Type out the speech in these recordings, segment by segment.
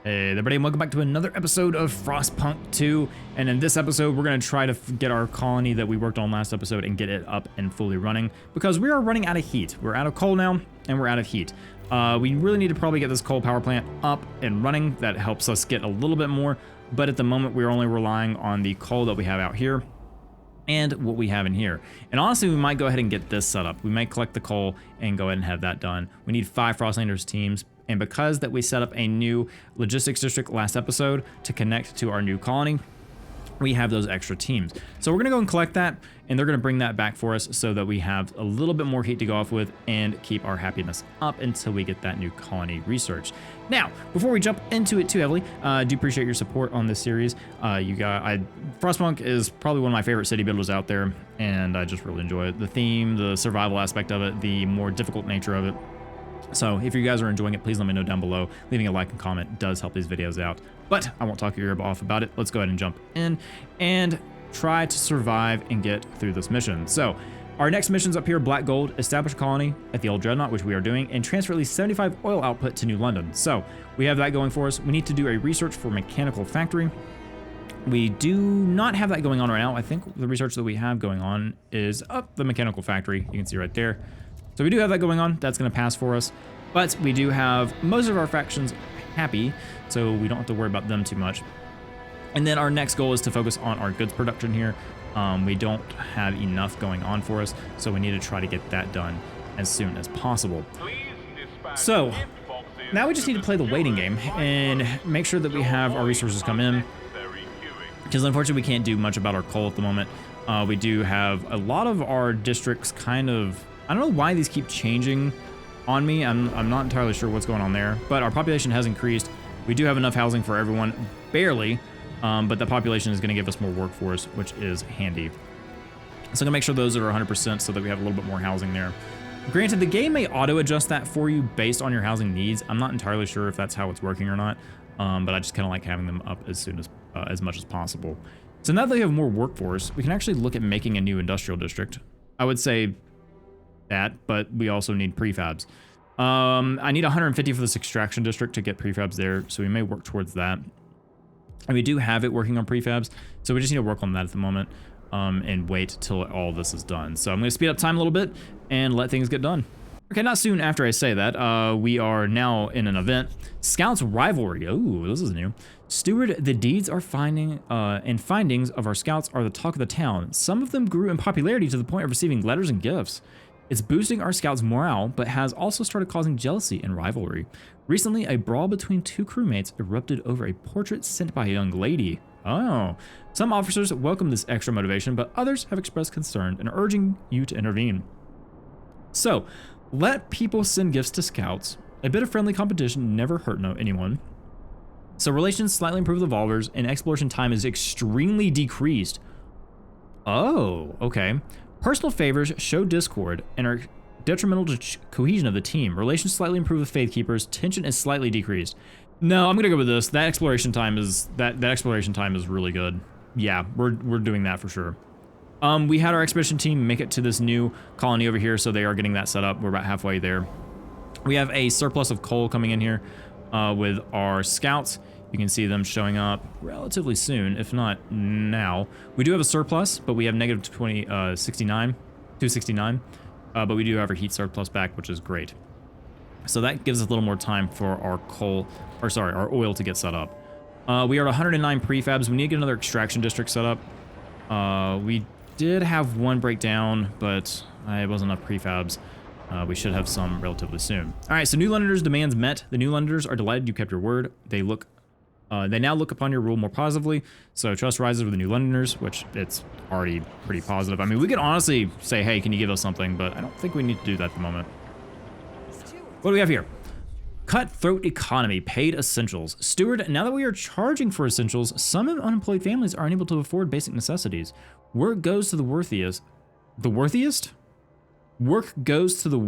Hey everybody, and welcome back to another episode of Frostpunk 2. And in this episode, we're going to try to get our colony that we worked on last episode and get it up and fully running, because we are running out of heat. We're out of coal now, and we're out of heat. We really need to probably get this coal power plant up and running. That helps us get a little bit more, but at the moment, we're only relying on the coal that we have out here and what we have in here. And honestly, we might go ahead and get this set up. We might collect the coal and go ahead and have that done. We need 5 Frostlanders teams. And because that we set up a new logistics district last episode to connect to our new colony, we have those extra teams. So we're gonna go and collect that, and they're gonna bring that back for us so that we have a little bit more heat to go off with and keep our happiness up until we get that new colony researched. Now, before we jump into it too heavily, I do appreciate your support on this series. Frostpunk is probably one of my favorite city builders out there, and I just really enjoy it. The theme, the survival aspect of it, the more difficult nature of it. So if you guys are enjoying it, please let me know down below. Leaving a like and comment does help these videos out. But I won't talk your ear off about it. Let's go ahead and jump in and try to survive and get through this mission. So our next mission's up here: Black Gold, establish a colony at the old Dreadnought, which we are doing, and transfer at least 75 oil output to New London. So we have that going for us. We need to do a research for mechanical factory. We do not have that going on right now. I think the research that we have going on is up the mechanical factory. You can see right there. So we do have that going on. That's going to pass for us. But we do have most of our factions happy, so we don't have to worry about them too much. And then our next goal is to focus on our goods production here. We don't have enough going on for us, so we need to try to get that done as soon as possible. So now we just need to play the waiting game and make sure that we have our resources come in, because unfortunately we can't do much about our coal at the moment. We do have a lot of our districts kind of, I don't know why these keep changing on me. I'm not entirely sure what's going on there, but our population has increased. We do have enough housing for everyone, barely, but the population is going to give us more workforce, which is handy. So I'm gonna make sure those are 100% so that we have a little bit more housing there. Granted, the game may auto adjust that for you based on your housing needs. I'm not entirely sure if that's how it's working or not, but I just kind of like having them up as much as possible. So now that we have more workforce, we can actually look at making a new industrial district. I would say that, but we also need prefabs. I need 150 for this extraction district to get prefabs there, so we may work towards that. And we do have it working on prefabs, so we just need to work on that at the moment, and wait till all this is done. So I'm gonna speed up time a little bit and let things get done. Okay, not soon after I say that, we are now in an event. Scouts Rivalry. Oh, this is new. Steward, the deeds are findings of our scouts are the talk of the town. Some of them grew in popularity to the point of receiving letters and gifts. It's boosting our scouts' morale, but has also started causing jealousy and rivalry. Recently, a brawl between 2 crewmates erupted over a portrait sent by a young lady. Oh. Some officers welcome this extra motivation, but others have expressed concern and are urging you to intervene. So, let people send gifts to scouts. A bit of friendly competition never hurt anyone. So relations slightly improve the Volvers, and exploration time is extremely decreased. Oh, okay. Personal favors show discord and are detrimental to cohesion of the team. Relations slightly improve with Faith Keepers. Tension is slightly decreased. No, I'm gonna go with this. That exploration time is really good. Yeah, we're doing that for sure. We had our expedition team make it to this new colony over here, so they are getting that set up. We're about halfway there. We have a surplus of coal coming in here with our scouts. You can see them showing up relatively soon, if not now. We do have a surplus, but we have negative 269, but we do have our heat surplus back, which is great. So that gives us a little more time for our our oil to get set up. We are at 109 prefabs. We need to get another extraction district set up. We did have one breakdown, but it wasn't enough prefabs. We should have some relatively soon. All right, so New Londoners' demands met. The New Londoners are delighted you kept your word. They now look upon your rule more positively, so trust rises with the New Londoners, which it's already pretty positive. I mean, we could honestly say, hey, can you give us something, but I don't think we need to do that at the moment. What do we have here? Cutthroat economy, paid essentials. Steward, now that we are charging for essentials, some unemployed families are unable to afford basic necessities. Work goes to the worthiest. The worthiest? Work goes to the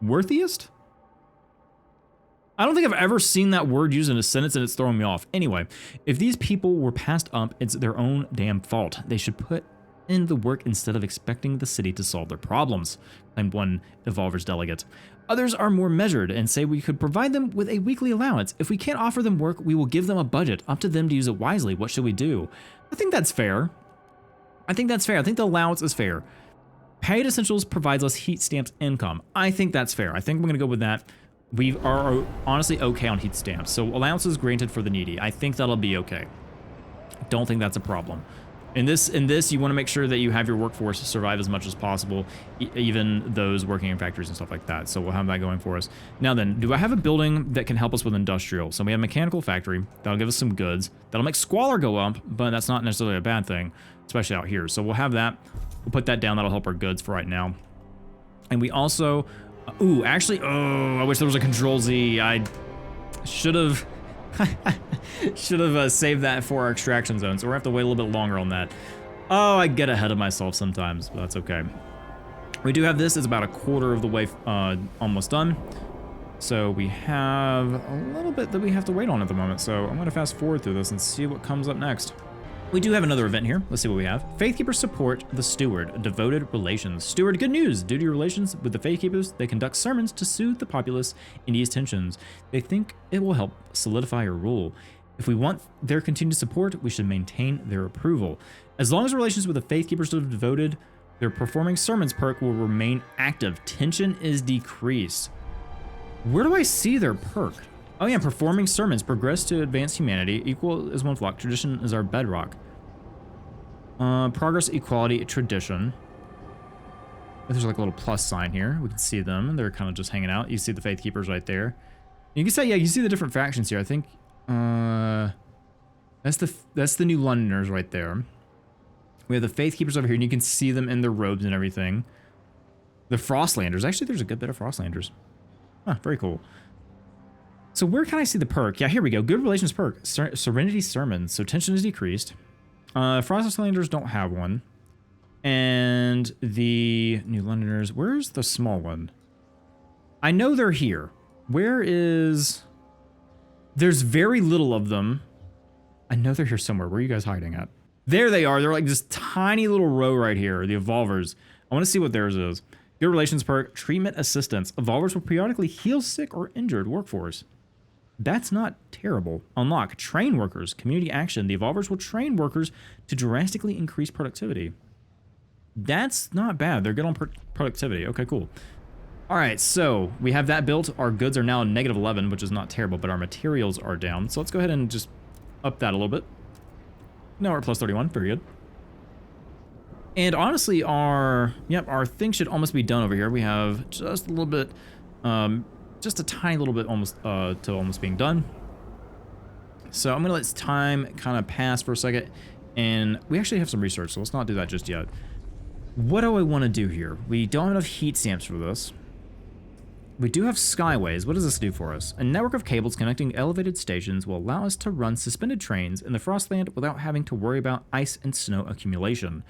worthiest? I don't think I've ever seen that word used in a sentence, and it's throwing me off. Anyway, if these people were passed up, it's their own damn fault. They should put in the work instead of expecting the city to solve their problems, claimed one Evolver's delegate. Others are more measured and say we could provide them with a weekly allowance. If we can't offer them work, we will give them a budget. Up to them to use it wisely. What should we do? I think that's fair. I think the allowance is fair. Paid essentials provides us heat stamps income. I think that's fair. I think we're going to go with that. We are honestly okay on heat stamps. So allowances granted for the needy. I think that'll be okay. Don't think that's a problem. In this, you want to make sure that you have your workforce survive as much as possible, even those working in factories and stuff like that. So we'll have that going for us. Now then, do I have a building that can help us with industrial? So we have a mechanical factory. That'll give us some goods. That'll make squalor go up, but that's not necessarily a bad thing, especially out here. So we'll have that. We'll put that down. That'll help our goods for right now. And we also... ooh, actually... oh, I wish there was a Control Z. I should have... should have saved that for our extraction zone, so we're gonna have to wait a little bit longer on that. Oh, I get ahead of myself sometimes, but that's okay. We do have this. It's about a quarter of the way almost done. So we have a little bit that we have to wait on at the moment, so I'm gonna fast forward through this and see what comes up next. We do have another event here. Let's see what we have. Faithkeepers support the Steward, devoted relations. Steward, good news. Due to your relations with the Faithkeepers, they conduct sermons to soothe the populace in these tensions. They think it will help solidify your rule. If we want their continued support, we should maintain their approval. As long as relations with the Faithkeepers are devoted, their performing sermons perk will remain active. Tension is decreased. Where do I see their perk? Oh yeah, performing sermons. Progress to advance humanity. Equal as one flock. Tradition is our bedrock. Progress, equality, tradition. There's like a little plus sign here. We can see them. They're kind of just hanging out. You see the Faithkeepers right there. You can say, yeah, you see the different factions here. I think that's the New Londoners right there. We have the Faithkeepers over here, and you can see them in their robes and everything. The Frostlanders. Actually, there's a good bit of Frostlanders. Huh, very cool. So where can I see the perk? Yeah, here we go. Good relations perk. Serenity sermons. So tension is decreased. Frostlanders don't have one. And the New Londoners. Where's the small one? I know they're here. Where is... There's very little of them. I know they're here somewhere. Where are you guys hiding at? There they are. They're like this tiny little row right here. The Evolvers. I want to see what theirs is. Good relations perk. Treatment assistance. Evolvers will periodically heal sick or injured workforce. That's not terrible. Unlock. Train workers. Community action. The Evolvers will train workers to drastically increase productivity. That's not bad. They're good on productivity. Okay, cool. All right, so we have that built. Our goods are now -11, which is not terrible, but our materials are down. So let's go ahead and just up that a little bit. Now we're at +31. Very good. And honestly, our thing should almost be done over here. We have just a little bit... just a tiny little bit almost to almost being done. So I'm gonna let time kind of pass for a second, and we actually have some research, so let's not do that just yet. What do I want to do here? We don't have enough heat stamps for this. We do have skyways. What does this do for us? A network of cables connecting elevated stations will allow us to run suspended trains in the Frostland without having to worry about ice and snow accumulation.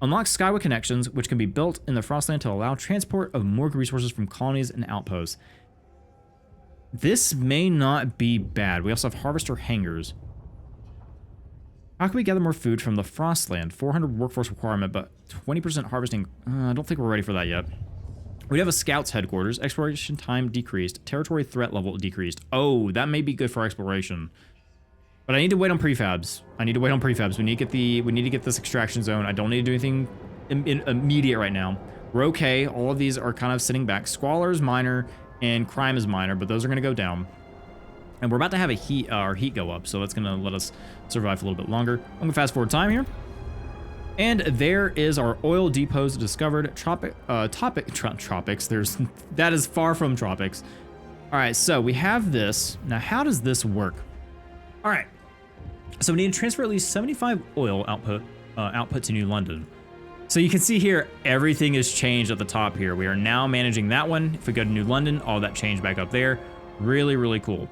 Unlock skyway connections, which can be built in the Frostland to allow transport of more resources from colonies and outposts. This may not be bad. We also have harvester hangars. How can we gather more food from the Frostland? 400 workforce requirement, but 20% harvesting. I don't think we're ready for that yet. We have a scouts headquarters. Exploration time decreased. Territory threat level decreased. Oh, that may be good for exploration. But I need to wait on prefabs. We need to get this extraction zone. I don't need to do anything immediate right now. We're okay. All of these are kind of sitting back. Squalor is minor and crime is minor, but those are going to go down. And we're about to have our heat go up, so that's going to let us survive a little bit longer. I'm going to fast forward time here. And there is our oil depots discovered. Tropics. That is far from tropics. All right, so we have this. Now, how does this work? All right. So we need to transfer at least 75 oil output to New London. So you can see here, everything is changed at the top here. We are now managing that one. If we go to New London, all that changed back up there. Really, really cool.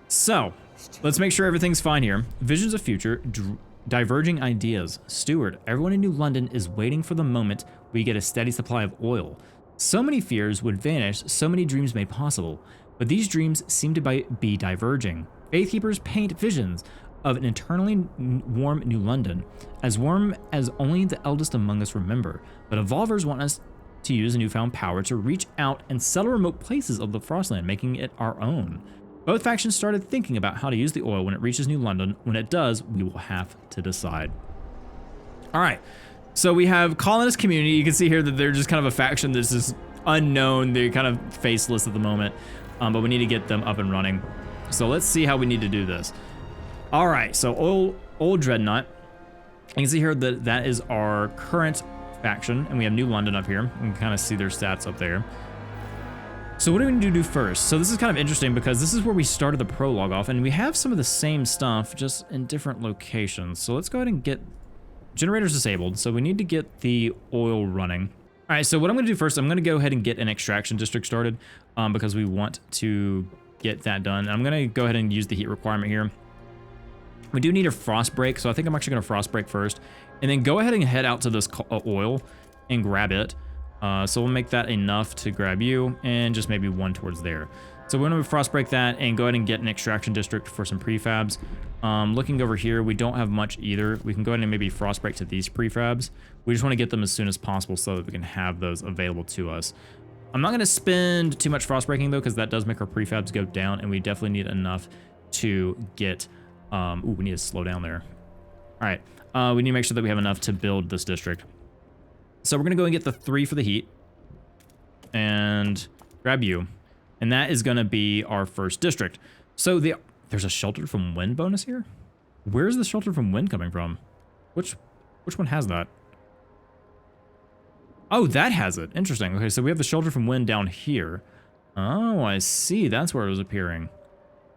So let's make sure everything's fine here. Visions of future. Diverging ideas. Steward, everyone in New London is waiting for the moment we get a steady supply of oil. So many fears would vanish, so many dreams made possible. But these dreams seem to be diverging. Faithkeepers paint visions of an eternally warm New London, as warm as only the eldest among us remember. But evolvers want us to use a newfound power to reach out and settle remote places of the Frostland, making it our own. Both factions started thinking about how to use the oil when it reaches New London. When it does, we will have to decide. All right, so we have colonist community. You can see here that they're just kind of a faction that's just unknown. They're kind of faceless at the moment, but we need to get them up and running. So let's see how we need to do this. All right, so old Dreadnought. You can see here that that is our current faction, and we have New London up here. You can kind of see their stats up there. So what do we need to do first? So this is kind of interesting because this is where we started the prologue off, and we have some of the same stuff just in different locations. So let's go ahead and get generators disabled. So we need to get the oil running. All right, so what I'm gonna do first, I'm gonna go ahead and get an extraction district started because we want to get that done. I'm gonna go ahead and use the heat requirement here. We do need a frost break, so I think I'm actually gonna frost break first, and then go ahead and head out to this oil and grab it. So we'll make that enough to grab you, and just maybe one towards there. So we're gonna frost break that and go ahead and get an extraction district for some prefabs. Looking over here, we don't have much either. We can go ahead and maybe frost break to these prefabs. We just wanna get them as soon as possible so that we can have those available to us. I'm not gonna spend too much frost breaking though, because that does make our prefabs go down, and we definitely need enough to get, ooh, we need to slow down there. All right, we need to make sure that we have enough to build this district. So we're gonna go and get the 3 for the heat and grab you. And that is gonna be our first district. So there's a shelter from wind bonus here? Where's the shelter from wind coming from? Which one has that? Oh, that has it. Interesting. Okay, so we have the shelter from wind down here. Oh, I see. That's where it was appearing.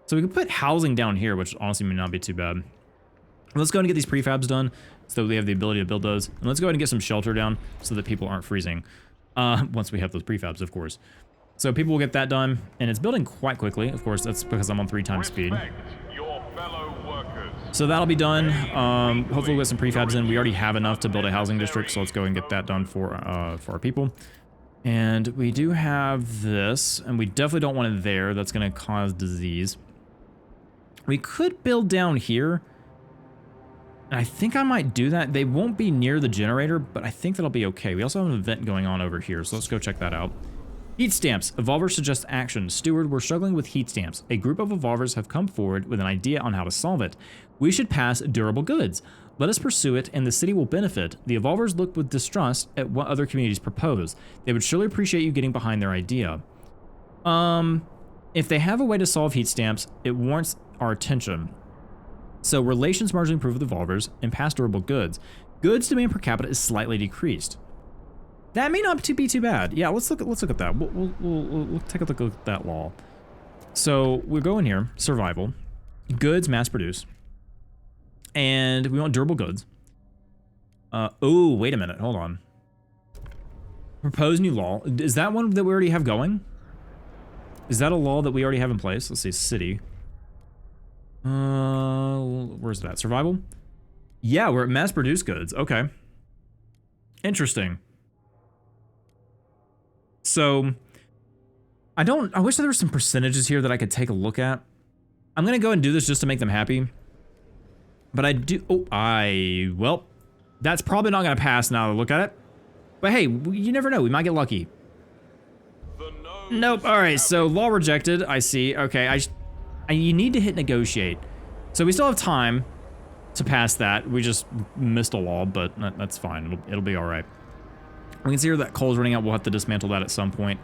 So we can put housing down here, which honestly may not be too bad. Let's go ahead and get these prefabs done so we have the ability to build those. And let's go ahead and get some shelter down so that people aren't freezing. Once we have those prefabs, of course. So people will get that done, and it's building quite quickly. Of course, that's because I'm on 3 times speed. So that'll be done. Hopefully we'll get some prefabs in. We already have enough to build a housing district, so let's go and get that done for our people. And we do have this, and we definitely don't want it there. That's going to cause disease. We could build down here. And I think I might do that. They won't be near the generator, but I think that'll be okay. We also have an event going on over here, so let's go check that out. Heat stamps. Evolvers suggest action. Steward, we're struggling with heat stamps. A group of evolvers have come forward with an idea on how to solve it. We should pass durable goods. Let us pursue it, and the city will benefit. The evolvers look with distrust at what other communities propose. They would surely appreciate you getting behind their idea. If they have a way to solve heat stamps, it warrants our attention. So relations marginally improve with evolvers and pass durable goods. Goods demand per capita is slightly decreased. That may not be too bad. Yeah, let's look at that. We'll take a look at that law. So we'll go in here, survival, goods mass produce, and we want durable goods. Oh, wait a minute, hold on. Propose new law. Is that one that we already have going? Is that a law that we already have in place? Let's see, city. Where's that? Survival? Yeah, we're at mass produced goods. Okay. Interesting. So, I wish there were some percentages here that I could take a look at. I'm gonna go and do this just to make them happy. But I do, well, that's probably not gonna pass now to look at it. But hey, you never know, we might get lucky. Nope, all right, so law rejected, I see. Okay, you need to hit negotiate. So we still have time to pass that. We just missed a law, but that's fine. It'll be all right. We can see here that coal's running out. We'll have to dismantle that at some point.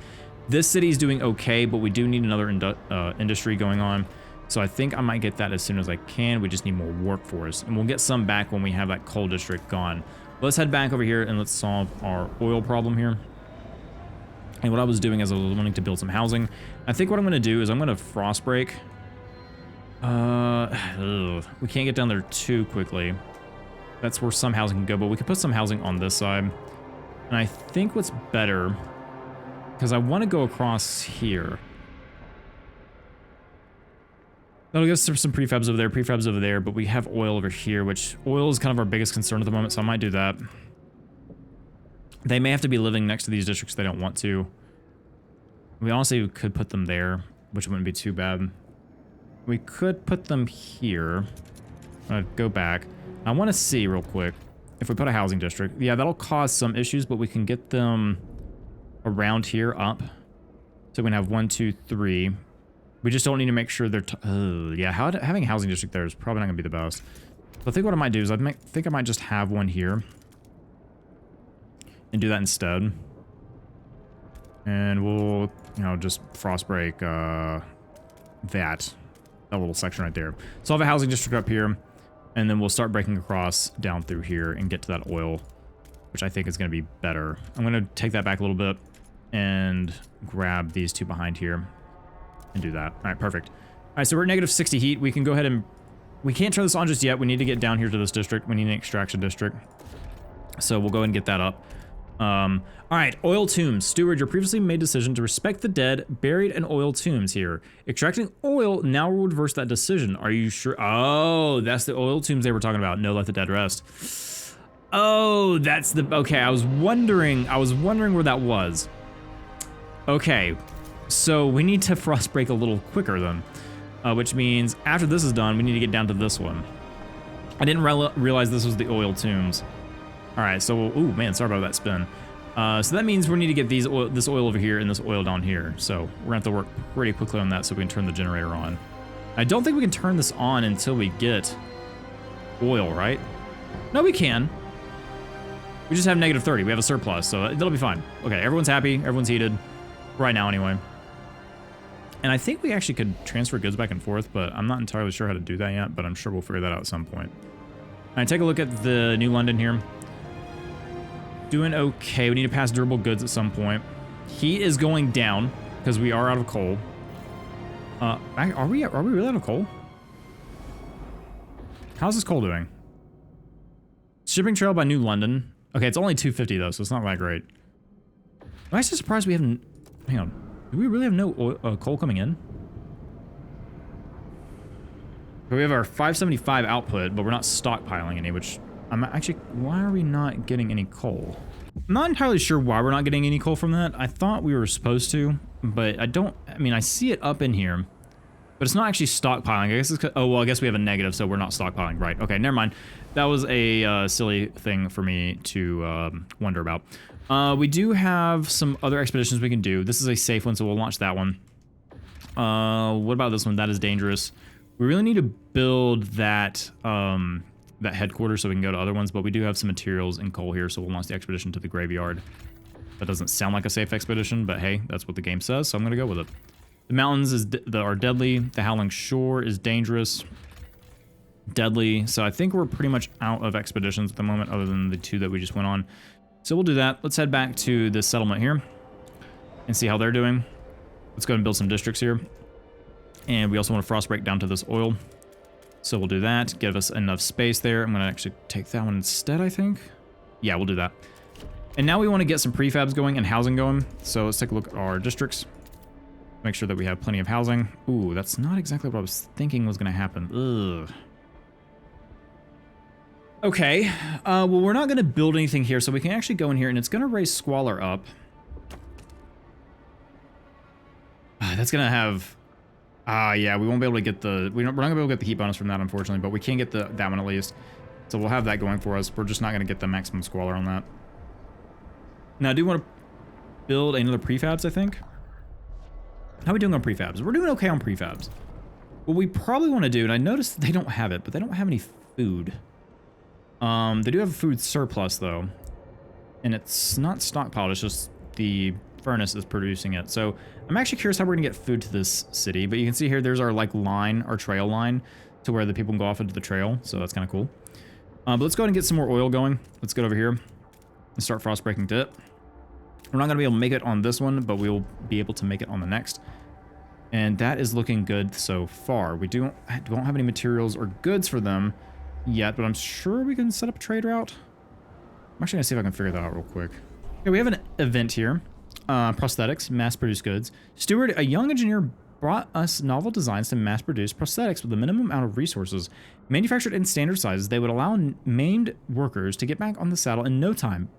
This city's doing okay, but we do need another industry going on. So I think I might get that as soon as I can. We just need more workforce, and we'll get some back when we have that coal district gone. Let's head back over here and let's solve our oil problem here. And what I was doing is I was wanting to build some housing. I think what I'm going to do is I'm going to frost break. We can't get down there too quickly. That's where some housing can go, but we could put some housing on this side. And I think what's better, because I want to go across here. That'll give us some prefabs over there, but we have oil over here, which oil is kind of our biggest concern at the moment, so I might do that. They may have to be living next to these districts if they don't want to. We honestly could put them there, which wouldn't be too bad. We could put them here. I'm gonna go back. I want to see real quick if we put a housing district. Yeah, that'll cause some issues, but we can get them around here up. So we can have 1, 2, 3. We just don't need to make sure they're... yeah, having a housing district there is probably not going to be the best. So I think what I might do is I think I might just have one here. And do that instead. And we'll, you know, just frost break that little section right there. So I'll have a housing district up here. And then we'll start breaking across down through here and get to that oil, which I think is going to be better. I'm going to take that back a little bit and grab these two behind here and do that. All right, perfect. All right, so we're at negative 60 heat. We can go ahead and... We can't turn this on just yet. We need to get down here to this district. We need an extraction district. So we'll go ahead and get that up. All right, oil tombs. Steward, your previously made decision to respect the dead, buried in oil tombs here. Extracting oil now will reverse that decision. Are you sure? Oh, that's the oil tombs they were talking about. No, let the dead rest. Oh, that's the... Okay, I was wondering where that was. Okay, so we need to frost break a little quicker then, which means after this is done, we need to get down to this one. I didn't realize this was the oil tombs. All right, so, ooh, man, sorry about that spin. So that means we need to get this oil over here and this oil down here. So we're gonna have to work pretty quickly on that so we can turn the generator on. I don't think we can turn this on until we get oil, right? No, we can. We just have negative 30. We have a surplus, so that'll be fine. Okay, everyone's happy. Everyone's heated. Right now, anyway. And I think we actually could transfer goods back and forth, but I'm not entirely sure how to do that yet, but I'm sure we'll figure that out at some point. All right, take a look at the New London here. Doing okay. We need to pass durable goods at some point. Heat is going down because we are out of coal. Are we really out of coal? How's this coal doing? Shipping trail by New London. Okay, it's only 250 though, so it's not that great. I'm actually surprised we haven't... Hang on. Do we really have no oil, coal coming in? We have our 575 output, but we're not stockpiling any, which... I'm actually... Why are we not getting any coal? I'm not entirely sure why we're not getting any coal from that. I thought we were supposed to, but I don't... I mean, I see it up in here, but it's not actually stockpiling. I guess it's... Oh, well, I guess we have a negative, so we're not stockpiling. Right. Okay, never mind. That was a silly thing for me to wonder about. We do have some other expeditions we can do. This is a safe one, so we'll launch that one. What about this one? That is dangerous. We really need to build that that headquarters so we can go to other ones, but we do have some materials and coal here, so we'll launch the expedition to the graveyard. That doesn't sound like a safe expedition, but hey, that's what the game says, so I'm gonna go with it. The mountains are deadly. The Howling Shore is dangerous. Deadly. So I think we're pretty much out of expeditions at the moment, other than the two that we just went on. So we'll do that. Let's head back to this settlement here and see how they're doing. Let's go ahead and build some districts here. And we also want to frost break down to this oil. So we'll do that. Give us enough space there. I'm going to actually take that one instead, I think. Yeah, we'll do that. And now we want to get some prefabs going and housing going. So let's take a look at our districts. Make sure that we have plenty of housing. Ooh, that's not exactly what I was thinking was going to happen. Ugh. Okay, well, we're not going to build anything here, so we can actually go in here, and it's going to raise Squalor up. That's going to have... yeah, we won't be able to get the... We're not going to be able to get the heat bonus from that, unfortunately, but we can get that one at least. So we'll have that going for us. We're just not going to get the maximum Squalor on that. Now, I do want to build another prefabs, I think. How are we doing on prefabs? We're doing okay on prefabs. What we probably want to do, and I noticed they don't have it, but they don't have any food. They do have a food surplus though, and it's not stockpiled, it's just the furnace is producing it. So I'm actually curious how we're gonna get food to this city, but you can see here there's our like line, our trail line, to where the people can go off into the trail, so that's kind of cool. But let's go ahead and get some more oil going. Let's get over here and start frost breaking to it. We're not gonna be able to make it on this one, but we'll be able to make it on the next. And that is looking good so far. We don't have any materials or goods for them yet, but I'm sure we can set up a trade route. I'm actually gonna see if I can figure that out real quick. Okay, we have an event here. Prosthetics, mass-produced goods. Steward, a young engineer, brought us novel designs to mass-produce prosthetics with a minimum amount of resources. Manufactured in standard sizes, they would allow maimed workers to get back on the saddle in no time,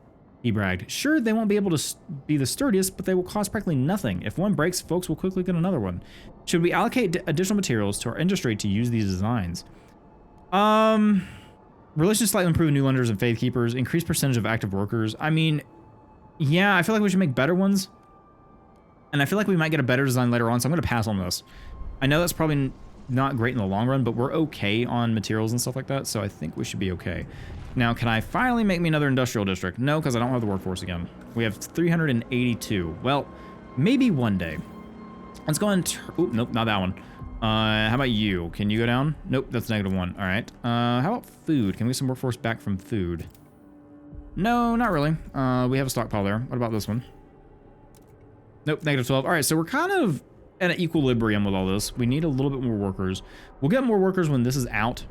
he bragged. Sure, they won't be able to be the sturdiest, but they will cost practically nothing. If one breaks, folks will quickly get another one. Should we allocate additional materials to our industry to use these designs? Relations slightly improve new lenders and faith keepers. Increase percentage of active workers. I mean, yeah, I feel like we should make better ones. And I feel like we might get a better design later on, so I'm going to pass on this. I know that's probably not great in the long run, but we're okay on materials and stuff like that, so I think we should be okay. Now, can I finally make me another industrial district? No, because I don't have the workforce again. We have 382. Well, maybe one day. Let's go and... Oop, nope, not that one. How about you? Can you go down? Nope, that's -1. All right. How about food? Can we get some workforce back from food? No, not really. We have a stockpile there. What about this one? Nope, -12. All right, so we're kind of at an equilibrium with all this. We need a little bit more workers. We'll get more workers when this is out.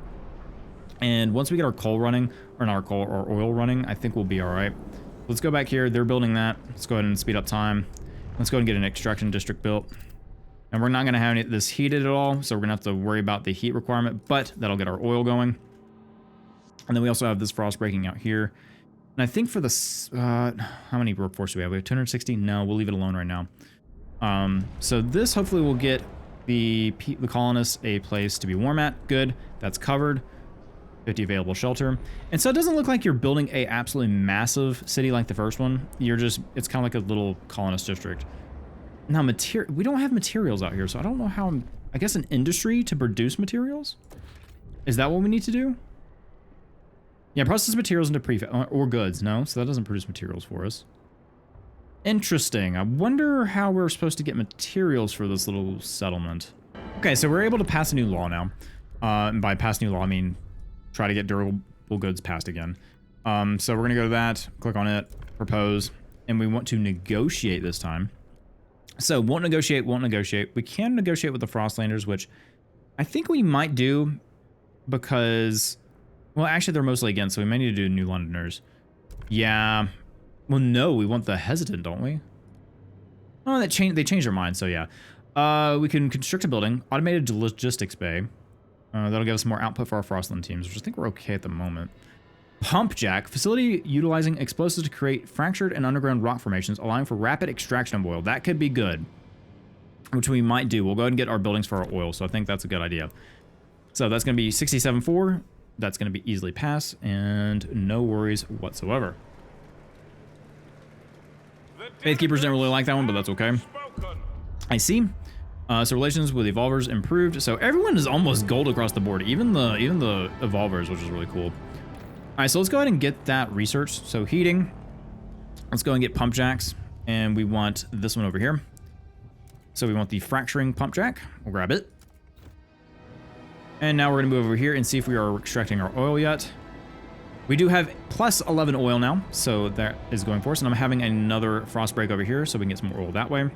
And once we get our coal running, or not our coal, our oil running, I think we'll be all right. Let's go back here. They're building that. Let's go ahead and speed up time. Let's go ahead and get an extraction district built. And we're not going to have this heated at all, so we're going to have to worry about the heat requirement, but that'll get our oil going. And then we also have this frost breaking out here. And I think for the... how many workforce do we have? We have 260? No, we'll leave it alone right now. So this hopefully will get the colonists a place to be warm at. Good. That's covered. 50 available shelter. And so it doesn't look like you're building a absolutely massive city like the first one. You're just... It's kind of like a little colonist district. Now, we don't have materials out here, so I don't know how... I guess an industry to produce materials? Is that what we need to do? Yeah, process materials into prefab or goods. No, so that doesn't produce materials for us. Interesting. I wonder how we're supposed to get materials for this little settlement. Okay, so we're able to pass a new law now. And by pass new law, I mean try to get durable goods passed again. So we're going to go to that, click on it, propose, and we want to negotiate this time. So won't negotiate, won't negotiate. We can negotiate with the Frostlanders, which I think we might do because, well, actually they're mostly against, so we may need to do New Londoners. Yeah. Well, no, we want the hesitant, don't we? Oh, they changed their mind, so yeah. We can construct a building, automated logistics bay. That'll give us more output for our Frostland teams, which I think we're okay at the moment. Pump jack, facility utilizing explosives to create fractured and underground rock formations, allowing for rapid extraction of oil. That could be good, which we might do. We'll go ahead and get our buildings for our oil, so I think that's a good idea. So that's going to be 67.4. That's going to be easily passed, and no worries whatsoever. Faithkeepers didn't really like that one, but that's okay. I see. So relations with evolvers improved. So everyone is almost gold across the board, even the evolvers, which is really cool. All right, so let's go ahead and get that research. So heating, let's go and get pump jacks, and we want this one over here. So we want the fracturing pump jack. We'll grab it. And now we're gonna move over here and see if we are extracting our oil yet. We do have plus 11 oil now, so that is going for us. And I'm having another frost break over here, so we can get some more oil that way.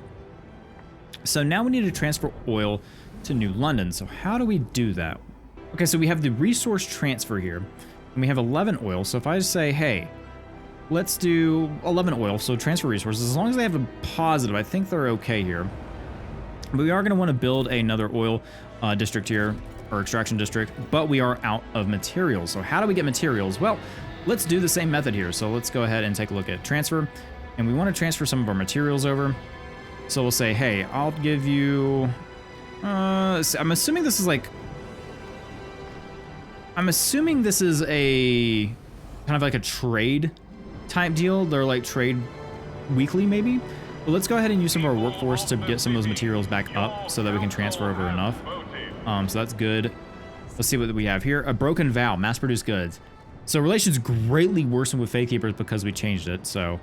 So now we need to transfer oil to New London. So how do we do that? Okay, so we have the resource transfer here. And we have 11 oil, so if I just say, hey, let's do 11 oil, so transfer resources, as long as they have a positive, I think they're okay here. But we are going to want to build another oil district here, or extraction district, but we are out of materials. So how do we get materials? Well, let's do the same method here. So let's go ahead and take a look at transfer, and we want to transfer some of our materials over. So we'll say, hey, I'll give you, I'm assuming this is like, a kind of like a trade type deal. They're like trade weekly maybe. But let's go ahead and use some of our workforce to get some of those materials back up so that we can transfer over enough. So that's good. Let's see what we have here. A broken vow, mass produced goods. So relations greatly worsened with faith keepers because we changed it. So,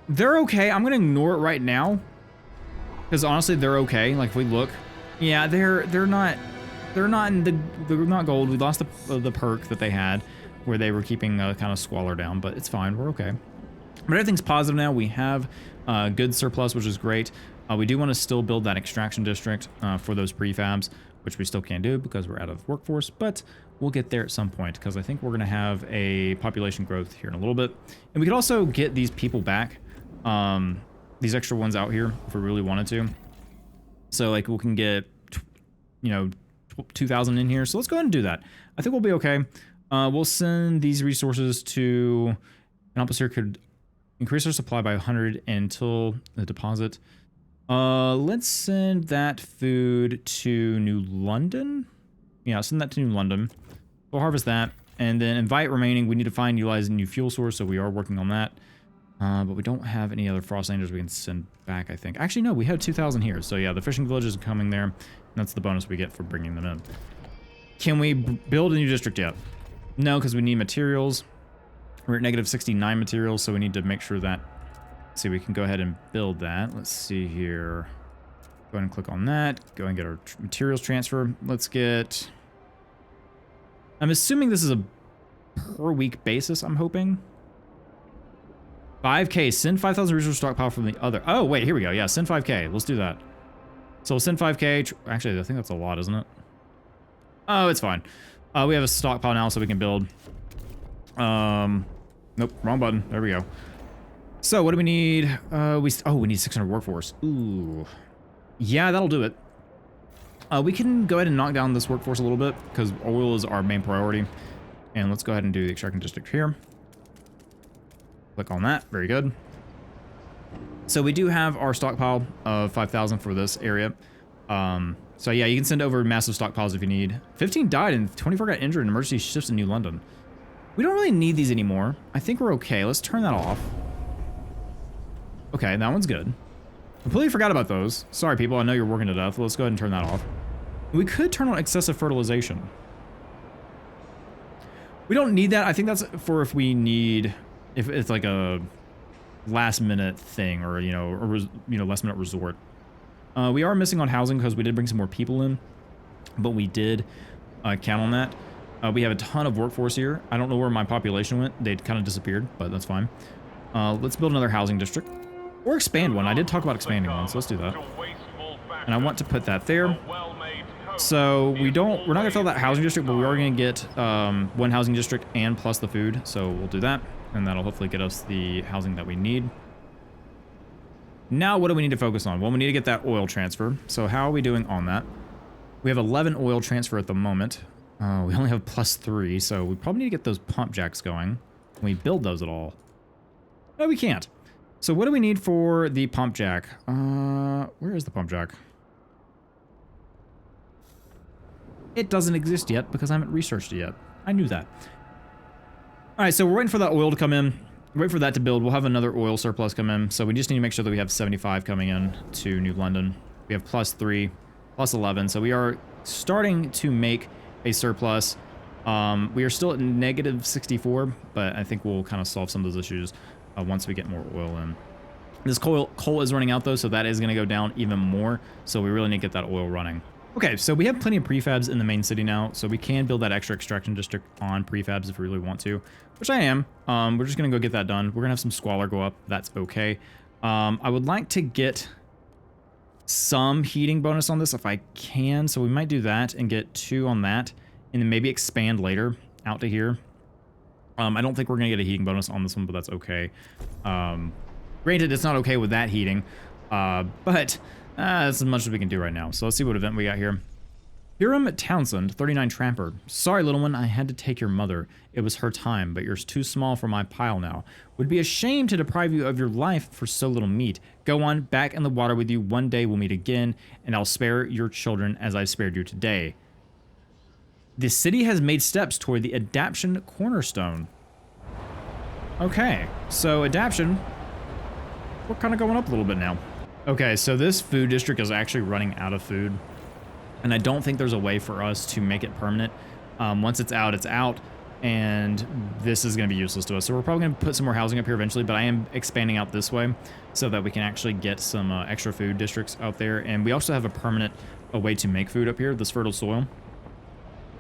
they're okay. I'm gonna ignore it right now because honestly, they're okay. Like if we look, yeah, they're not gold. We lost the perk that they had where they were keeping kind of squalor down, but it's fine. We're okay. But everything's positive now. We have good surplus, which is great. We do want to still build that extraction district for those prefabs, which we still can't do because we're out of workforce, but we'll get there at some point because I think we're going to have a population growth here in a little bit. And we could also get these people back, these extra ones out here if we really wanted to. So like we can get, 2,000 in here. So let's go ahead and do that. I think we'll be okay. We'll send these resources to an officer could increase our supply by 100 until the deposit. Let's send that food to New London. Yeah, send that to New London. We'll harvest that. And then invite remaining. We need to find, utilize a new fuel source, so we are working on that. But we don't have any other frost angels we can send back, I think. Actually, no, we had 2,000 here. So yeah, the fishing villages are coming there. And that's the bonus we get for bringing them in. Can we build a new district yet? No, because we need materials. We're at negative 69 materials, so we need to make sure that... Let's see, we can go ahead and build that. Let's see here. Go ahead and click on that. Go and get our materials transfer. Let's get... I'm assuming this is a per week basis, I'm hoping. 5K. Send 5,000 resource stockpile from the other... Oh, wait, here we go. Yeah, send 5K. Let's do that. So we'll send 5K. Actually, I think that's a lot, isn't it? Oh, it's fine. We have a stockpile now, so we can build. Nope, wrong button. There we go. So what do we need? We need 600 workforce. Ooh. Yeah, that'll do it. We can go ahead and knock down this workforce a little bit because oil is our main priority. And let's go ahead and do the extraction district here. Click on that. Very good. So we do have our stockpile of 5,000 for this area. So yeah, you can send over massive stockpiles if you need. 15 died and 24 got injured in emergency shifts in New London. We don't really need these anymore. I think we're okay. Let's turn that off. Okay, that one's good. Completely forgot about those. Sorry, people. I know you're working to death. Let's go ahead and turn that off. We could turn on excessive fertilization. We don't need that. I think that's for if we need... If it's like a last-minute thing or, last-minute resort. We are missing on housing because we did bring some more people in. But we did count on that. We have a ton of workforce here. I don't know where my population went. They kind of disappeared, but that's fine. Let's build another housing district. Or expand one. I did talk about expanding one, so let's do that. And I want to put that there. So we're not going to fill that housing district, but we are going to get one housing district and plus the food. So we'll do that. And that'll hopefully get us the housing that we need. Now, what do we need to focus on? Well, we need to get that oil transfer. So how are we doing on that? We have 11 oil transfer at the moment. We only have +3, so we probably need to get those pump jacks going. Can we build those at all? No, we can't. So what do we need for the pump jack? Where is the pump jack? It doesn't exist yet because I haven't researched it yet. I knew that. All right, so we're waiting for that oil to come in. Wait for that to build. We'll have another oil surplus come in. So we just need to make sure that we have 75 coming in to New London. We have +3, +11. So we are starting to make a surplus. We are still at -64, but I think we'll kind of solve some of those issues once we get more oil in. This coal is running out though, so that is going to go down even more. So we really need to get that oil running. Okay, so we have plenty of prefabs in the main city now, so we can build that extra extraction district on prefabs if we really want to, which I am. We're just going to go get that done. We're going to have some squalor go up. That's okay. I would like to get some heating bonus on this if I can, so we might do that and get 2 on that, and then maybe expand later out to here. I don't think we're going to get a heating bonus on this one, but that's okay. Granted, it's not okay with that heating, but... that's as much as we can do right now. So let's see what event we got here. Hiram Townsend, 39 Tramper. Sorry, little one, I had to take your mother. It was her time, but you're too small for my pile now. Would be a shame to deprive you of your life for so little meat. Go on, back in the water with you. One day we'll meet again, and I'll spare your children as I've spared you today. The city has made steps toward the adaptation cornerstone. Okay, so adaptation, we're kind of going up a little bit now. Okay, so this food district is actually running out of food, and I don't think there's a way for us to make it permanent. Once it's out, and this is going to be useless to us. So we're probably going to put some more housing up here eventually, but I am expanding out this way so that we can actually get some extra food districts out there. And we also have a permanent way to make food up here, this fertile soil.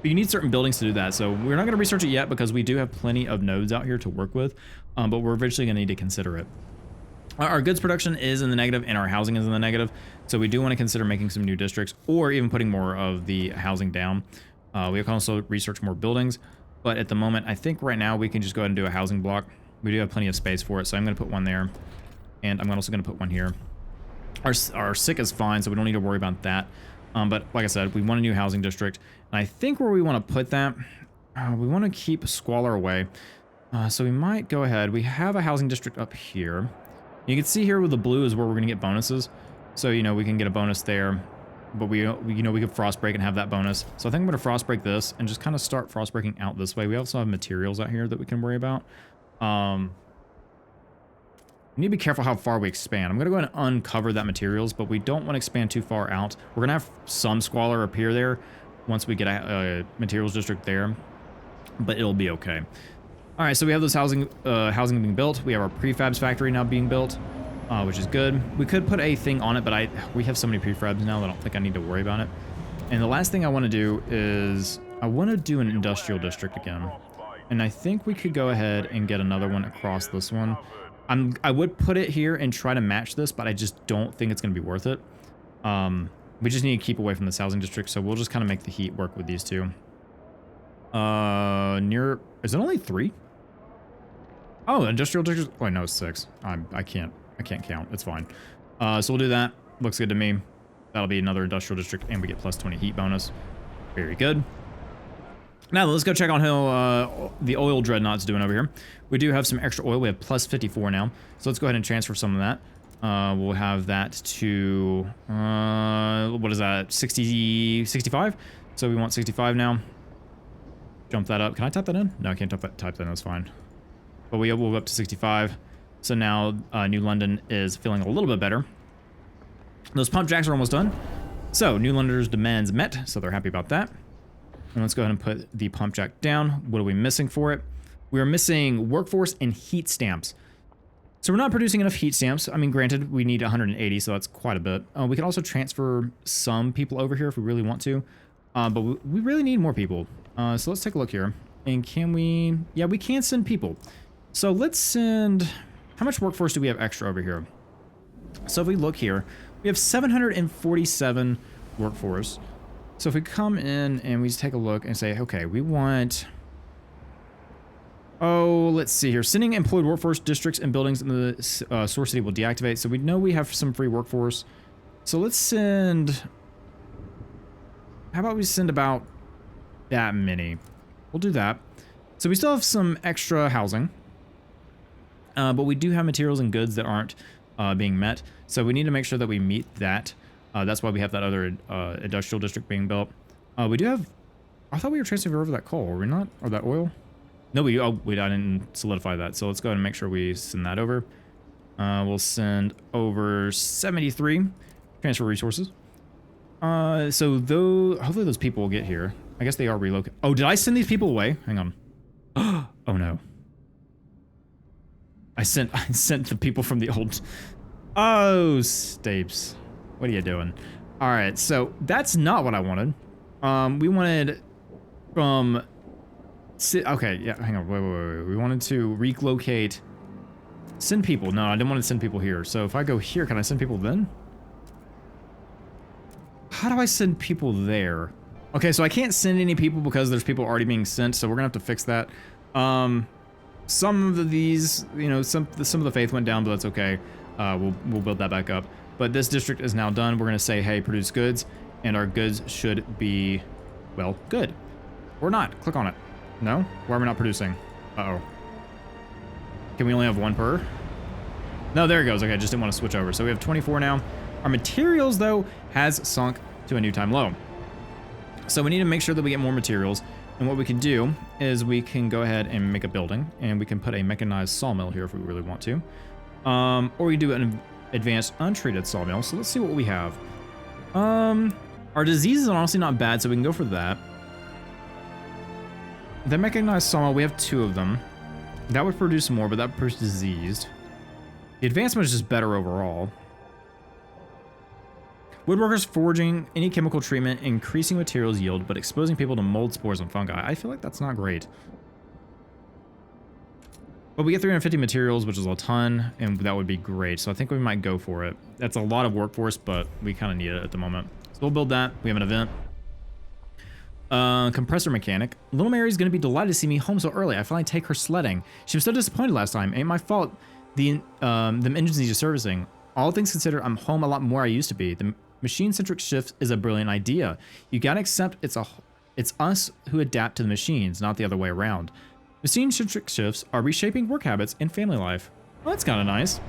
But you need certain buildings to do that, so we're not going to research it yet because we do have plenty of nodes out here to work with, but we're eventually going to need to consider it. Our goods production is in the negative and our housing is in the negative, so we do want to consider making some new districts or even putting more of the housing down. We can also research more buildings, but at the moment, I think right now we can just go ahead and do a housing block. We do have plenty of space for it, so I'm going to put one there, and I'm also going to put one here. Our sick is fine, so we don't need to worry about that. But like I said, we want a new housing district, and I think where we want to put that, we want to keep squalor away. So we might go ahead. We have a housing district up here. You can see here with the blue is where we're going to get bonuses. So, we can get a bonus there. but we you know, we could frost break and have that bonus. So I think I'm gonna frost break this and just kind of start frost breaking out this way. We also have materials out here that we can worry about. We need to be careful how far we expand. I'm gonna go ahead and uncover that materials, but we don't want to expand too far out. We're gonna have some squalor appear there once we get a materials district there, but it'll be okay. All right, so we have this housing being built. We have our prefabs factory now being built, which is good. We could put a thing on it, but we have so many prefabs now that I don't think I need to worry about it. And the last thing I want to do is I want to do an industrial district again. And I think we could go ahead and get another one across this one. I would put it here and try to match this, but I just don't think it's going to be worth it. We just need to keep away from this housing district, so we'll just kind of make the heat work with these two. Is it only 3? Oh, industrial district. Wait, no, it's 6. I can't count. It's fine. So we'll do that. Looks good to me. That'll be another industrial district, and we get plus 20 heat bonus. Very good. Now let's go check on how the oil dreadnought's doing over here. We do have some extra oil. We have plus 54 now. So let's go ahead and transfer some of that. We'll have that to, what is that, 65? So we want 65 now. Jump that up. Can I type that in? No, I can't type that in. That's fine. But we'll go up to 65. So now New London is feeling a little bit better. Those pump jacks are almost done. So New Londoners' demands met, so they're happy about that. And let's go ahead and put the pump jack down. What are we missing for it? We are missing workforce and heat stamps. So we're not producing enough heat stamps. I mean, granted, we need 180, so that's quite a bit. We can also transfer some people over here if we really want to. But we really need more people. So let's take a look here. And can we... Yeah, we can send people. So let's send... How much workforce do we have extra over here? So if we look here, we have 747 workforce. So if we come in and we just take a look and say, okay, we want... Oh, let's see here. Sending employed workforce districts and buildings in the source city will deactivate. So we know we have some free workforce. So let's send... How about we send about that many? We'll do that. So we still have some extra housing. But we do have materials and goods that aren't being met. So we need to make sure that we meet that. That's why we have that other industrial district being built. We do have... I thought we were transferring over that coal, were we not? Or that oil? No, I didn't solidify that. So let's go ahead and make sure we send that over. We'll send over 73 transfer resources. So hopefully those people will get here. I guess they are relocated. Oh, did I send these people away? Hang on. Oh no. I sent the people from the old... Oh, Stapes. What are you doing? All right, so that's not what I wanted. We wanted from... Okay, yeah, hang on, wait. We wanted to relocate... Send people. No, I didn't want to send people here. So if I go here, can I send people then? How do I send people there? Okay, so I can't send any people because there's people already being sent, so we're gonna have to fix that. Some of these, you know, some of the faith went down, but that's okay. We'll build that back up. But this district is now done. We're gonna say, hey, produce goods, and our goods should be, well, good. Or not. Click on it. No? Why are we not producing? Uh-oh. Can we only have one per? No, there it goes. Okay, I just didn't want to switch over. So we have 24 now. Our materials, though, has sunk to a new time low. So we need to make sure that we get more materials. And what we can do is we can go ahead and make a building, and we can put a mechanized sawmill here if we really want to. Or we do an advanced untreated sawmill. So let's see what we have. Our disease is honestly not bad, so we can go for that. The mechanized sawmill, we have 2 of them. That would produce more, but that produces diseased. The advancement is just better overall. Woodworkers forging, any chemical treatment, increasing materials yield, but exposing people to mold, spores, and fungi. I feel like that's not great. But we get 350 materials, which is a ton, and that would be great. So I think we might go for it. That's a lot of workforce, but we kind of need it at the moment. So we'll build that. We have an event. Compressor mechanic. Little Mary's gonna be delighted to see me home so early. I finally take her sledding. She was so disappointed last time. Ain't my fault. The engines need servicing. All things considered, I'm home a lot more I used to be. The machine-centric shift is a brilliant idea. You gotta accept it's us who adapt to the machines, not the other way around. Machine-centric shifts are reshaping work habits and family life. Well, that's kind of nice.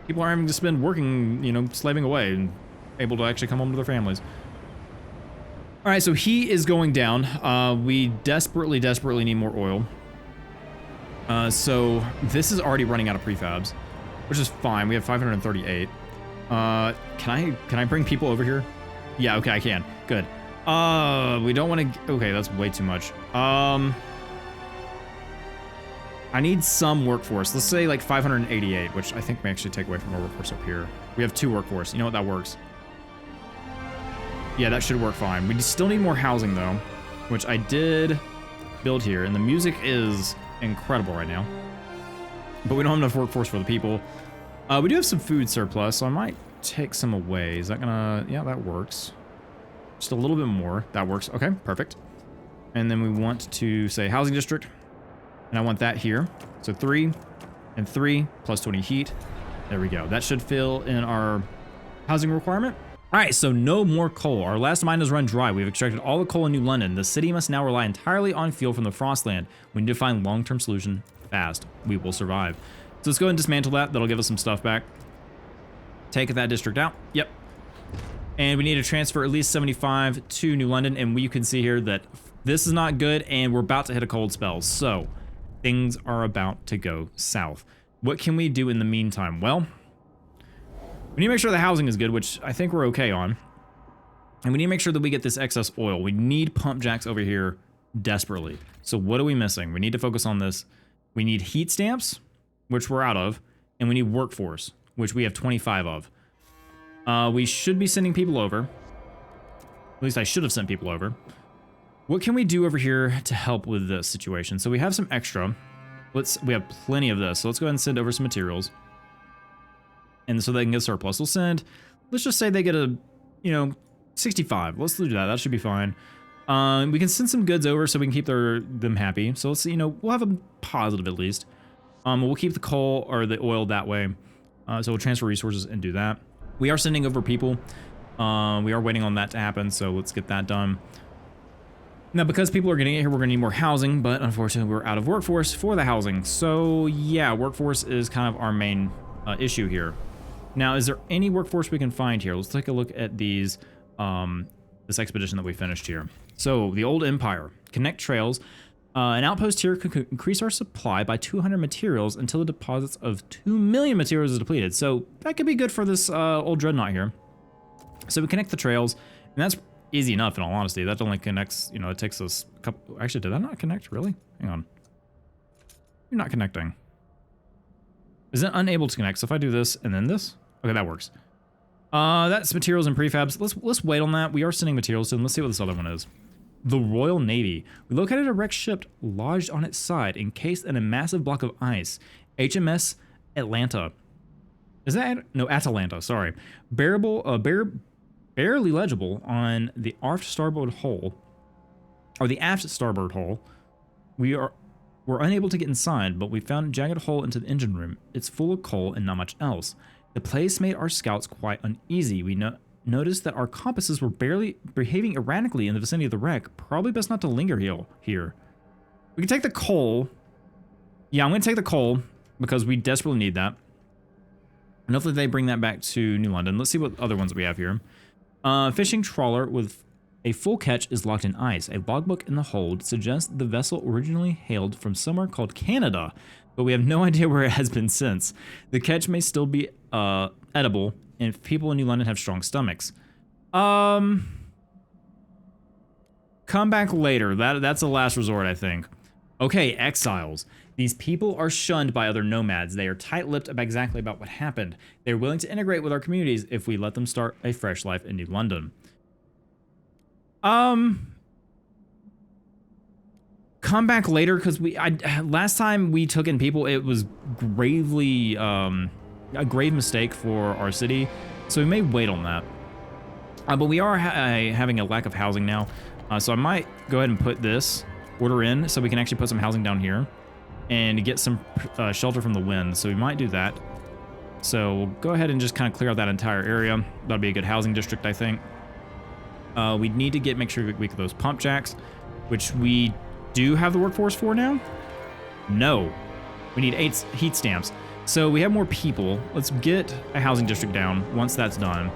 People are having to spend working, you know, slaving away, and able to actually come home to their families. All right, so heat is going down. We desperately need more oil. So this is already running out of prefabs, which is fine. We have 538. Can I bring people over here? Yeah, okay, I can. Good. We don't want to. Okay, that's way too much. I need some workforce. Let's say like 588, which I think may actually take away from our workforce up here. We have 2 workforce. You know what? That works. Yeah, that should work fine. We still need more housing though, which I did build here, and the music is incredible right now. But we don't have enough workforce for the people. We do have some food surplus, so I might take some away. Is that gonna... Yeah, that works. Just a little bit more. That works. Okay, perfect. And then we want to say housing district. And I want that here. So 3 and 3 plus 20 heat. There we go. That should fill in our housing requirement. All right, so no more coal. Our last mine has run dry. We've extracted all the coal in New London. The city must now rely entirely on fuel from the Frostland. We need to find long-term solution fast. We will survive. So let's go ahead and dismantle that. That'll give us some stuff back. Take that district out. Yep. And we need to transfer at least 75 to New London. And you can see here that this is not good, and we're about to hit a cold spell. So things are about to go south. What can we do in the meantime? Well, we need to make sure the housing is good, which I think we're okay on. And we need to make sure that we get this excess oil. We need pump jacks over here desperately. So what are we missing? We need to focus on this. We need heat stamps, which we're out of, and we need workforce, which we have 25 of. We should be sending people over. At least I should have sent people over. What can we do over here to help with this situation? So we have some extra. We have plenty of this. So let's go ahead and send over some materials. And so they can get surplus. We'll send, let's just say they get a, 65. Let's do that. That should be fine. We can send some goods over so we can keep them happy. So let's see, we'll have a positive at least. We'll keep the coal or the oil that way. So we'll transfer resources and do that. We are sending over people. We are waiting on that to happen. So let's get that done. Now, because people are getting it here, we're going to need more housing, but unfortunately, we're out of workforce for the housing. So, yeah, workforce is kind of our main issue here. Now, is there any workforce we can find here? Let's take a look at these, this expedition that we finished here. So, the Old Empire. Connect trails. An outpost here could increase our supply by 200 materials until the deposits of 2 million materials is depleted. So, that could be good for this old dreadnought here. So, we connect the trails, and that's easy enough, in all honesty. That only connects, it takes us a couple... Actually, did that not connect? Really? Hang on. You're not connecting. Is it unable to connect? So if I do this and then this? Okay, that works. That's materials and prefabs. Let's wait on that. We are sending materials to them. Let's see what this other one is. The Royal Navy. We located a wrecked ship lodged on its side, encased in a massive block of ice. HMS Atlanta. Is that... No, Atalanta, sorry. Barely legible on the aft starboard hull, or the aft starboard hull. We're unable to get inside, but we found a jagged hole into the engine room. It's full of coal and not much else. The place made our scouts quite uneasy. We noticed that our compasses were barely behaving erratically in the vicinity of the wreck. Probably best not to linger here. We can take the coal. Yeah, I'm going to take the coal because we desperately need that. And hopefully they bring that back to New London. Let's see what other ones we have here. Fishing trawler with a full catch is locked in ice. A logbook in the hold suggests the vessel originally hailed from somewhere called Canada, but we have no idea where it has been since. The catch may still be edible, and people in New London have strong stomachs. Come back later. That's the last resort, I think. Okay, exiles. These people are shunned by other nomads. They are tight-lipped exactly about what happened. They're willing to integrate with our communities if we let them start a fresh life in New London. Come back later, because last time we took in people, it was gravely a grave mistake for our city, so we may wait on that. But we are having a lack of housing now, so I might go ahead and put this order in so we can actually put some housing down here and get some shelter from the wind. So we might do that. So we'll go ahead and just kind of clear out that entire area. That'll be a good housing district, I think. We need to make sure we get those pump jacks, which we do have the workforce for now. No, we need 8 heat stamps. So we have more people. Let's get a housing district down once that's done.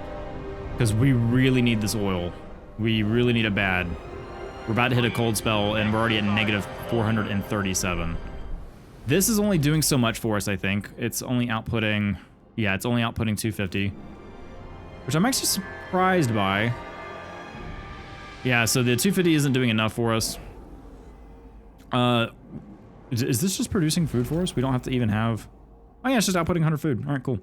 because we really need this oil. We really need it bad. We're about to hit a cold spell, and we're already at negative 437. This is only doing so much for us, I think. It's only outputting... Yeah, it's only outputting 250. Which I'm actually surprised by. Yeah, so the 250 isn't doing enough for us. Is this just producing food for us? We don't have to even have... Oh yeah, it's just outputting 100 food. All right, cool.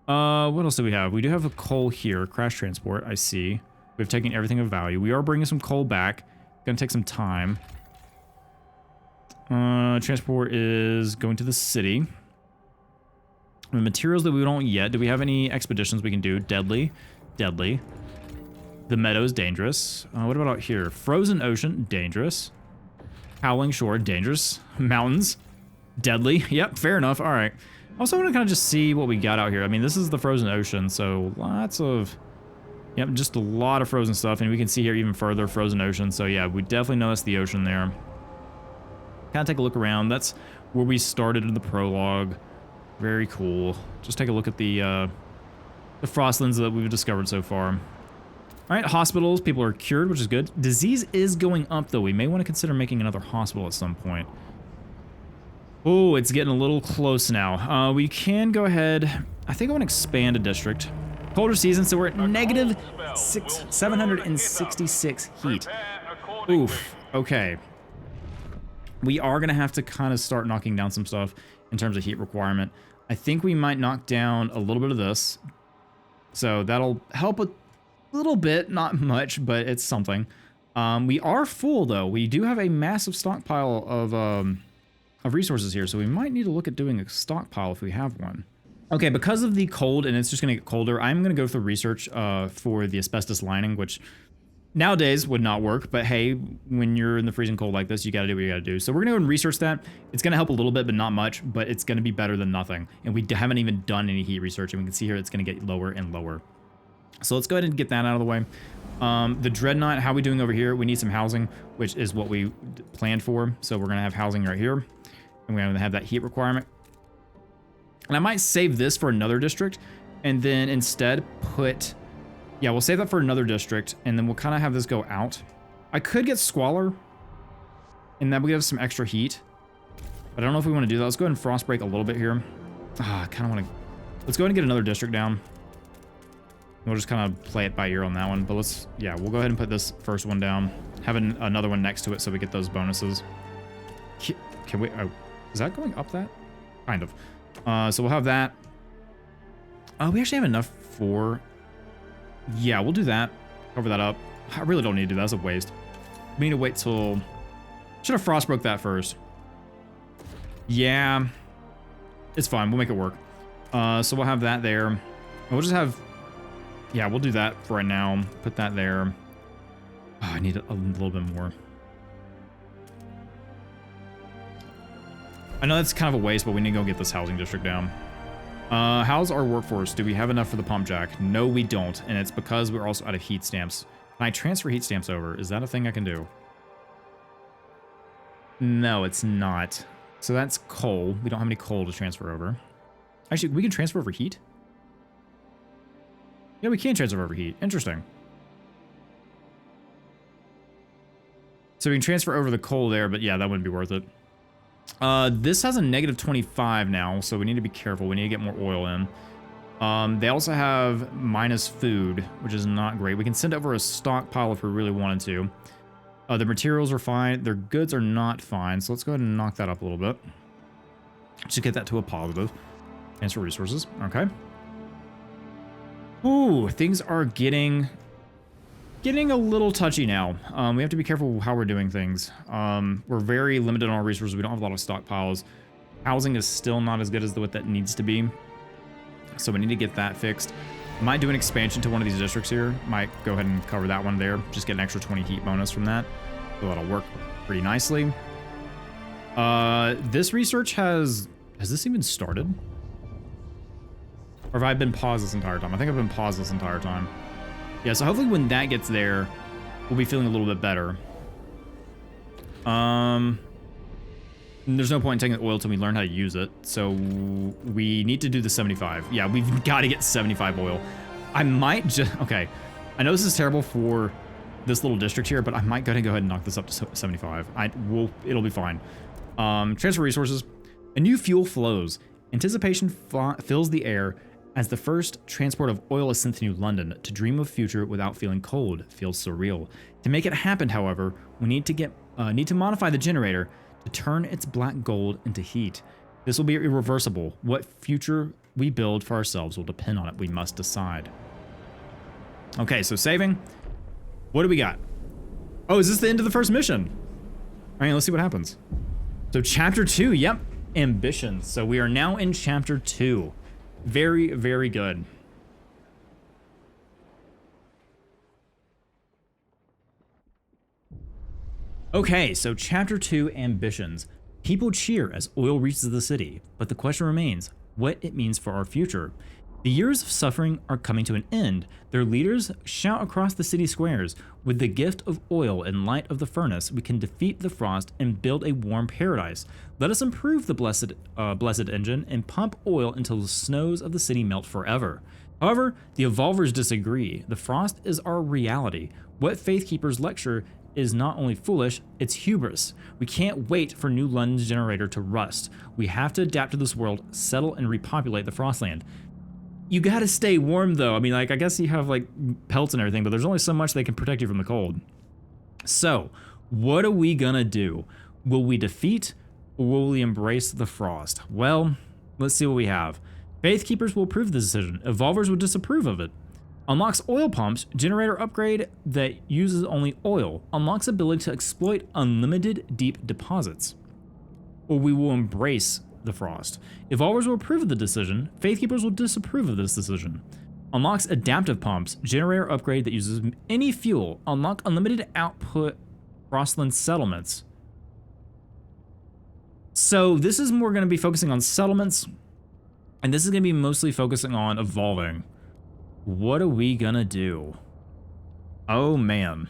What else do we have? We do have a coal here. Crash transport, I see. We've taken everything of value. We are bringing some coal back. Gonna take some time. Transport is going to the city. The materials that we don't yet. Do we have any expeditions we can do? Deadly. Deadly. The meadow is dangerous. What about out here? Frozen ocean, dangerous. Howling shore, dangerous. Mountains, deadly. Yep, fair enough. All right. Also, I want to kind of just see what we got out here. I mean, this is the frozen ocean, so lots of... Yep, just a lot of frozen stuff, and we can see here even further, frozen ocean. So yeah, we definitely noticed the ocean there. Kind of take a look around. That's where we started in the prologue. Very cool. Just take a look at the frostlands that we've discovered so far. All right, hospitals. People are cured, which is good. Disease is going up, though. We may want to consider making another hospital at some point. Oh, it's getting a little close now. We can go ahead. I think I want to expand a district. Colder season, so we're at negative 766 heat. Oof. Okay. We are going to have to kind of start knocking down some stuff in terms of heat requirement. I think we might knock down a little bit of this. So that'll help a little bit, not much, but it's something. We are full, though. We do have a massive stockpile of resources here, so we might need to look at doing a stockpile if we have one. Okay, because of the cold, and it's just going to get colder, I'm going to go through research for the asbestos lining, which nowadays would not work, but hey, when you're in the freezing cold like this, you got to do what you got to do. So we're going to go and research that. It's going to help a little bit, but not much, but it's going to be better than nothing. And we haven't even done any heat research, and we can see here it's going to get lower and lower. So let's go ahead and get that out of the way. The Dreadnought, how are we doing over here? We need some housing, which is what we planned for. So we're going to have housing right here, and we're going to have that heat requirement. And I might save this for another district, and then instead put... Yeah, we'll save that for another district, and then we'll kind of have this go out. I could get Squalor, and that would give us some extra heat. But I don't know if we want to do that. Let's go ahead and frost break a little bit here. I kind of want to... Let's go ahead and get another district down. We'll just kind of play it by ear on that one. But let's... Yeah, we'll go ahead and put this first one down. Have another one next to it so we get those bonuses. Can we... Oh, is that going up that? Kind of. So we'll have that. We actually have enough for... Yeah, we'll do that. Cover that up. I really don't need to do that. That's a waste. We need to wait till... Should have frost broke that first. Yeah. It's fine. We'll make it work. So we'll have that there. And we'll just have... Yeah, we'll do that for right now. Put that there. Oh, I need a little bit more. I know that's kind of a waste, but we need to go get this housing district down. How's our workforce? Do we have enough for the pump jack? No, we don't. And it's because we're also out of heat stamps. Can I transfer heat stamps over? Is that a thing I can do? No, it's not. So that's coal. We don't have any coal to transfer over. Actually, we can transfer over heat? Yeah, we can transfer over heat. Interesting. So we can transfer over the coal there, but yeah, that wouldn't be worth it. This has a negative 25 now, so we need to be careful. We need to get more oil in. They also have minus food, which is not great. We can send over a stockpile if we really wanted to. The materials are fine. Their goods are not fine, so let's go ahead and knock that up a little bit. Just get that to a positive. Transfer resources. Okay. Ooh, things are getting a little touchy now. We have to be careful how we're doing things. We're very limited on our resources. We don't have a lot of stockpiles. Housing is still not as good as what that needs to be. So we need to get that fixed. Might do an expansion to one of these districts here. Might go ahead and cover that one there. Just get an extra 20 heat bonus from that. So that'll work pretty nicely. This research has this even started? Or have I been paused this entire time? I think I've been paused this entire time. Yeah, so hopefully when that gets there, we'll be feeling a little bit better. There's no point in taking the oil until we learn how to use it. So we need to do the 75. Yeah, we've got to get 75 oil. I might just... Okay. I know this is terrible for this little district here, but I might go ahead and knock this up to 75. It'll be fine. Transfer resources. A new fuel flows. Anticipation fills the air as the first transport of oil is sent to New London. To dream of future without feeling cold feels surreal. To make it happen, however, we need to modify the generator to turn its black gold into heat. This will be irreversible. What future we build for ourselves will depend on it. We must decide. Okay, so saving. What do we got? Oh, is this the end of the first mission? All right, let's see what happens. So chapter 2, yep, ambitions. So we are now in chapter 2. Very, very good. Okay, so chapter 2, ambitions. People cheer as oil reaches the city, but the question remains what it means for our future. The years of suffering are coming to an end. Their leaders shout across the city squares, with the gift of oil and light of the furnace, we can defeat the frost and build a warm paradise. Let us improve the blessed engine and pump oil until the snows of the city melt forever. However, the evolvers disagree. The frost is our reality. What Faithkeepers lecture is not only foolish, it's hubris. We can't wait for New London's generator to rust. We have to adapt to this world, settle and repopulate the Frostland. You gotta stay warm though. I mean, like, I guess you have like pelts and everything, but there's only so much they can protect you from the cold. So, what are we gonna do? Will we defeat or will we embrace the frost? Well, let's see what we have. Faithkeepers will approve the decision. Evolvers will disapprove of it. Unlocks oil pumps, generator upgrade that uses only oil. Unlocks ability to exploit unlimited deep deposits. Or we will embrace the frost. Evolvers will approve of the decision. Faithkeepers will disapprove of this decision. Unlocks adaptive pumps, generator upgrade that uses any fuel. Unlock unlimited output Frostland settlements. So this is more going to be focusing on settlements, and this is going to be mostly focusing on evolving. What are we gonna do? Oh man.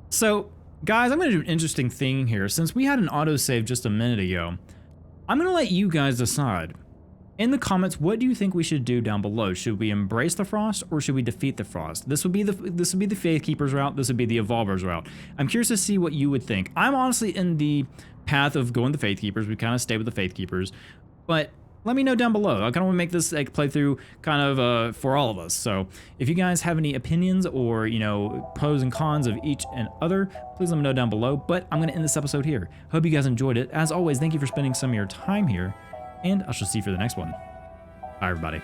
So guys, I'm gonna do an interesting thing here. Since we had an autosave just a minute ago, I'm gonna let you guys decide. In the comments, what do you think we should do down below? Should we embrace the frost or should we defeat the frost? This would be the Faithkeepers route. This would be the Evolvers route. I'm curious to see what you would think. I'm honestly in the path of going the Faithkeepers. We kind of stay with the Faithkeepers, but let me know down below. I kind of want to make this like playthrough kind of for all of us. So if you guys have any opinions or, you know, pros and cons of each and other, please let me know down below. But I'm going to end this episode here. Hope you guys enjoyed it. As always, thank you for spending some of your time here, and I shall see you for the next one. Bye, everybody.